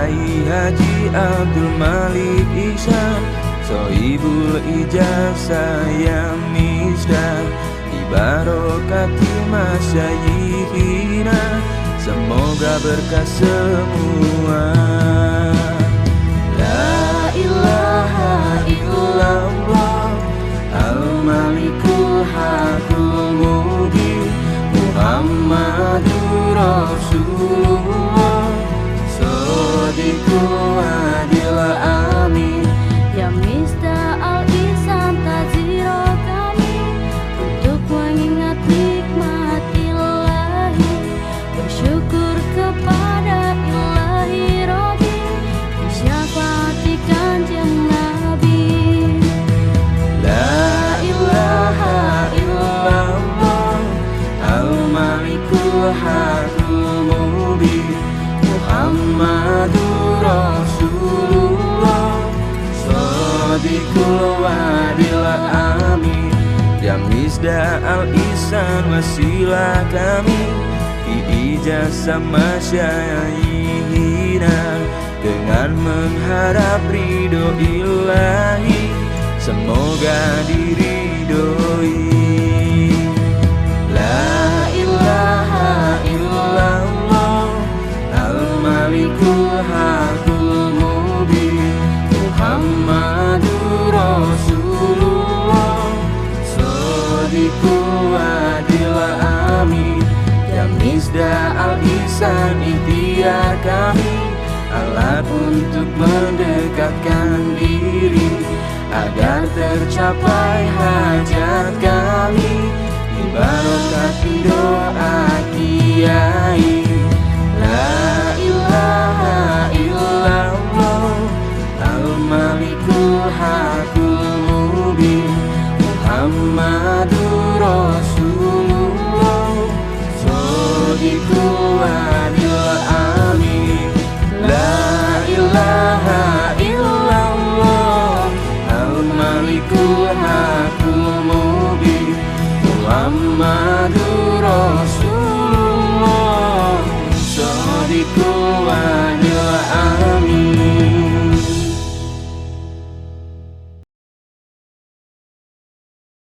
Kiai Haji Abdul Malik Ihsan, Sohibul Ijazah ya Misdah, Ibarokati masyayikhina, semoga berkah semua. La ilaha illallah, al-malikul hakul mubin, Muhammadur Rasulullah, shodiqul adil amin. Ya Misdah Al-Ihsan taziro kami untuk mengingat nikmat ilahi, bersyukur kepada ilahi Rabbi, disyafaati kanjeng Nabi. La ilaha illallah, al-malikul hakul mubin, Muhammadur Rasulullah, shodiqul adil amin. Ya Misdah Al-Ihsan wasilah kami, ijazah masyayikhina, dengan mengharap ridho ilahi, semoga diridhoi. La ilaha illallah, al-malikul hakul mubin, Muhammadur Rasulullah, shodiqul adil amin. Ya Misdah Al-Ihsan ikhtiar kami, alat untuk mendekatkan diri, agar tercapai hajat kami, ibarokati doa kiai. La ilaha illallah, al-malikul hakul mubin, Muhammadur Rasulullah, shodiqul adil amin. La ilaha illallah, al-malikul hakul mubin, Muhammadur Rasulullah,